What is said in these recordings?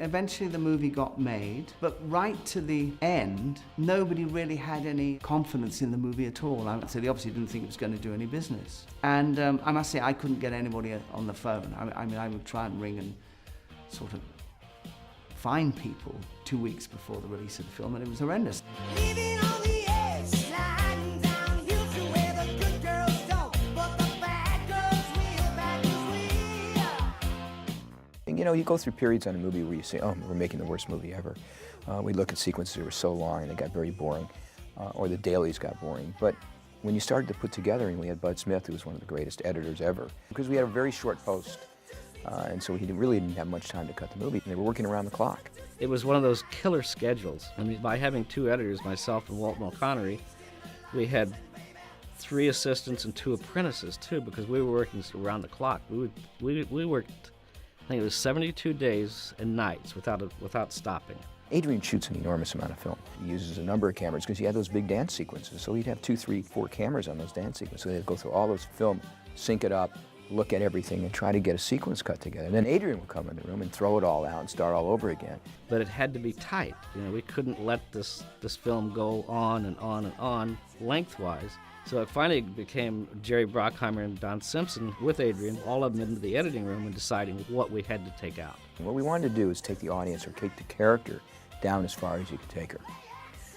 eventually the movie got made, but right to the end, nobody really had any confidence in the movie at all. So they obviously didn't think it was going to do any business. And I must say, I couldn't get anybody on the phone. I mean, I would try and ring and sort of find people 2 weeks before the release of the film, and it was horrendous. Living on the edge, sliding down hills to where the good girls go, but the bad girls will. And, you know, you go through periods on a movie where you say, oh, we're making the worst movie ever. We look at sequences that were so long and they got very boring, or the dailies got boring. But when you started to put together, and we had Bud Smith, who was one of the greatest editors ever, because we had a very short post, and so he really didn't have much time to cut the movie. And they were working around the clock. It was one of those killer schedules. I mean, by having two editors, myself and Walton O'Connery, we had 3 assistants and 2 apprentices too, because we were working around the clock. We worked, I think it was 72 days and nights without stopping. Adrian shoots an enormous amount of film. He uses a number of cameras because he had those big dance sequences. So he'd have 2, 3, 4 cameras on those dance sequences. So they'd go through all those film, sync it up, look at everything, and try to get a sequence cut together. And then Adrian would come in the room and throw it all out and start all over again. But it had to be tight. You know, we couldn't let this film go on and on and on lengthwise. So it finally became Jerry Bruckheimer and Don Simpson with Adrian, all of them into the editing room and deciding what we had to take out. And what we wanted to do is take the audience, or take the character, down as far as you could take her.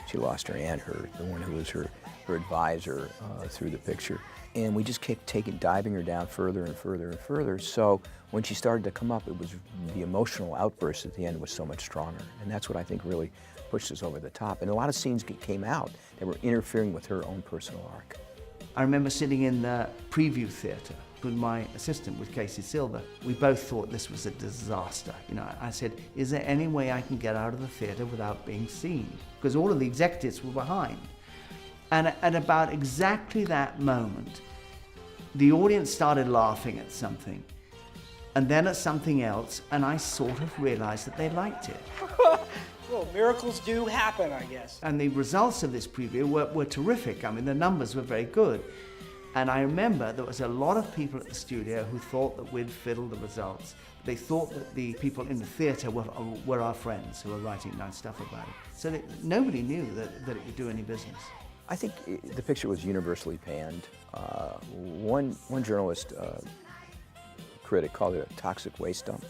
She lost her aunt, the one who was her advisor through the picture. And we just kept diving her down further and further and further. So when she started to come up, it was the emotional outburst at the end was so much stronger. And that's what I think really pushed us over the top. And a lot of scenes came out that were interfering with her own personal arc. I remember sitting in the preview theater with my assistant, with Casey Silver. We both thought this was a disaster. You know, I said, is there any way I can get out of the theater without being seen? Because all of the executives were behind. And at about exactly that moment, the audience started laughing at something, and then at something else, and I sort of realized that they liked it. Well, miracles do happen, I guess. And the results of this preview were terrific. I mean, the numbers were very good. And I remember there was a lot of people at the studio who thought that we'd fiddled the results. They thought that the people in the theater were our friends who were writing nice stuff about it. So that nobody knew that it would do any business. I think the picture was universally panned. One journalist, critic, called it a toxic waste dump.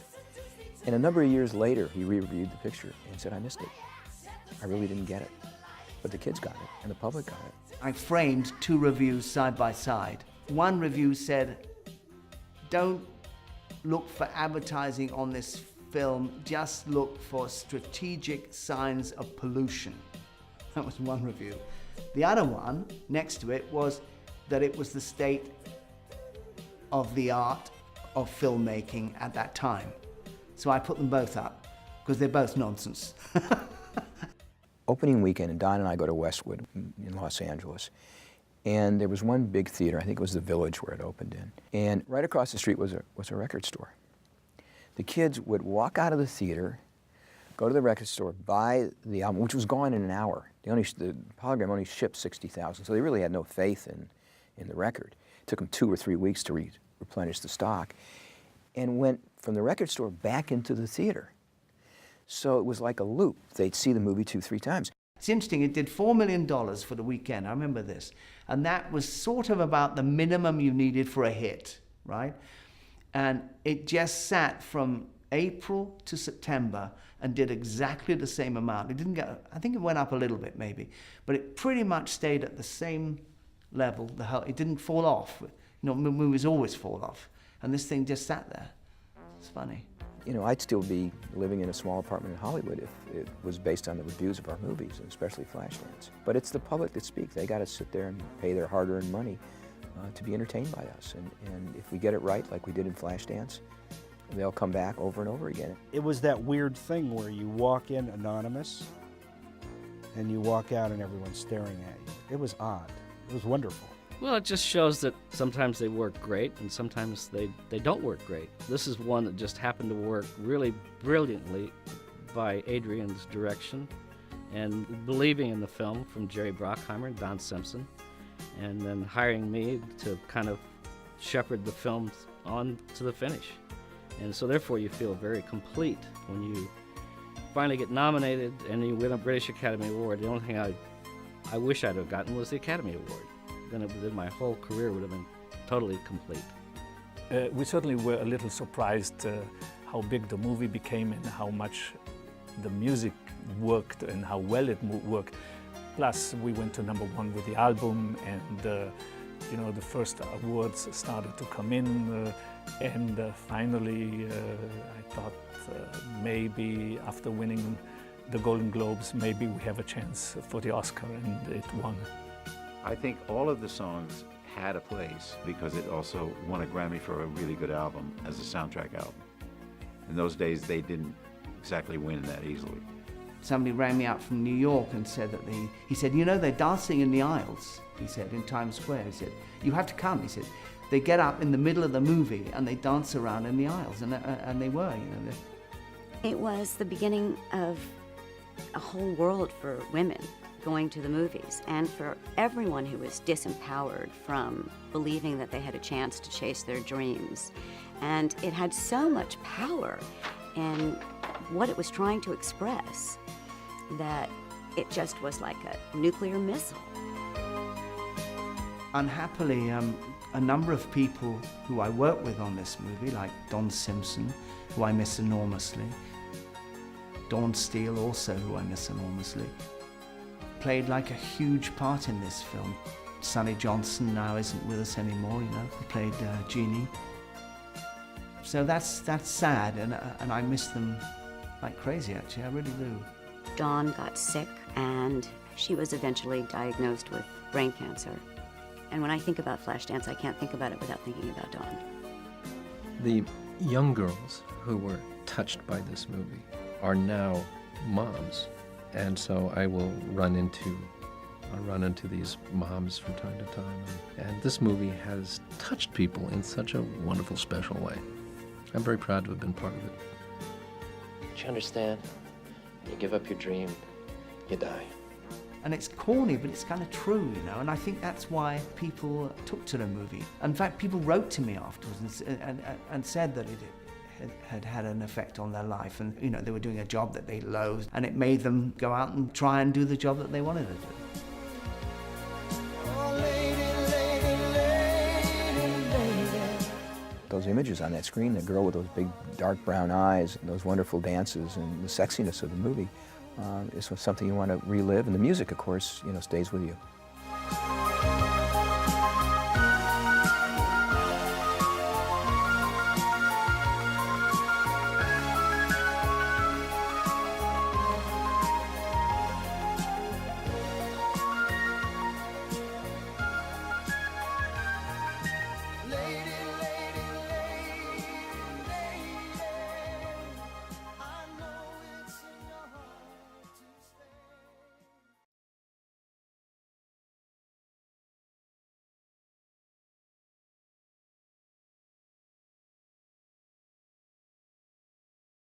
And a number of years later, he re-reviewed the picture and said, I missed it. I really didn't get it. But the kids got it, and the public got it. I framed 2 reviews side by side. One review said, don't look for advertising on this film, just look for strategic signs of pollution. That was one review. The other one, next to it, was that it was the state of the art of filmmaking at that time. So I put them both up, because they're both nonsense. Opening weekend, and Don and I go to Westwood in Los Angeles. And there was one big theater, I think it was the Village where it opened in. And right across the street was a record store. The kids would walk out of the theater, go to the record store, buy the album, which was gone in an hour. The Polygram only shipped 60,000, so they really had no faith in the record. It took them 2 or 3 weeks to replenish the stock, and went from the record store back into the theater. So it was like a loop. They'd see the movie 2, 3 times. It's interesting, it did $4 million for the weekend, I remember this. And that was sort of about the minimum you needed for a hit, right? And it just sat from April to September and did exactly the same amount. It didn't get, I think it went up a little bit maybe, but it pretty much stayed at the same level. It didn't fall off. You know, movies always fall off. And this thing just sat there. It's funny. You know, I'd still be living in a small apartment in Hollywood if it was based on the reviews of our movies, and especially Flashdance. But it's the public that speak. They got to sit there and pay their hard-earned money to be entertained by us. And if we get it right, like we did in Flashdance, they'll come back over and over again. It was that weird thing where you walk in anonymous and you walk out and everyone's staring at you. It was odd. It was wonderful. Well, it just shows that sometimes they work great and sometimes they don't work great. This is one that just happened to work really brilliantly by Adrian's direction and believing in the film from Jerry Bruckheimer and Don Simpson, and then hiring me to kind of shepherd the film on to the finish. And so therefore you feel very complete when you finally get nominated and you win a British Academy Award, the only thing I wish I'd have gotten was the Academy Award. Then my whole career would have been totally complete. We certainly were a little surprised how big the movie became and how much the music worked and how well it worked. Plus, we went to #1 with the album, and you know, the first awards started to come in, and finally, I thought maybe after winning the Golden Globes, maybe we have a chance for the Oscar, and it won. I think all of the songs had a place because it also won a Grammy for a really good album as a soundtrack album. In those days, they didn't exactly win that easily. Somebody rang me up from New York and said that he said, you know, they're dancing in the aisles, he said, in Times Square. He said, you have to come. He said, they get up in the middle of the movie and they dance around in the aisles, and they were, you know. It was the beginning of a whole world for women going to the movies, and for everyone who was disempowered from believing that they had a chance to chase their dreams. And it had so much power in what it was trying to express that it just was like a nuclear missile. Unhappily, a number of people who I worked with on this movie, like Don Simpson, who I miss enormously, Dawn Steele also, who I miss enormously, played like a huge part in this film. Sonny Johnson now isn't with us anymore, you know, who played Jeannie. So that's sad, and I miss them like crazy, actually, I really do. Dawn got sick, and she was eventually diagnosed with brain cancer. And when I think about Flashdance, I can't think about it without thinking about Dawn. The young girls who were touched by this movie are now moms, and so I will run into these moms from time to time, and this movie has touched people in such a wonderful, special way. I'm very proud to have been part of it. Do you understand? You give up your dream, you die. And it's corny, but it's kind of true, you know, and I think that's why people took to the movie. In fact, people wrote to me afterwards and said that it had an effect on their life, and, you know, they were doing a job that they loathed, and it made them go out and try and do the job that they wanted to do. Those images on that screen, the girl with those big dark brown eyes, and those wonderful dances, and the sexiness of the movie, is something you want to relive. And the music, of course, you know, stays with you.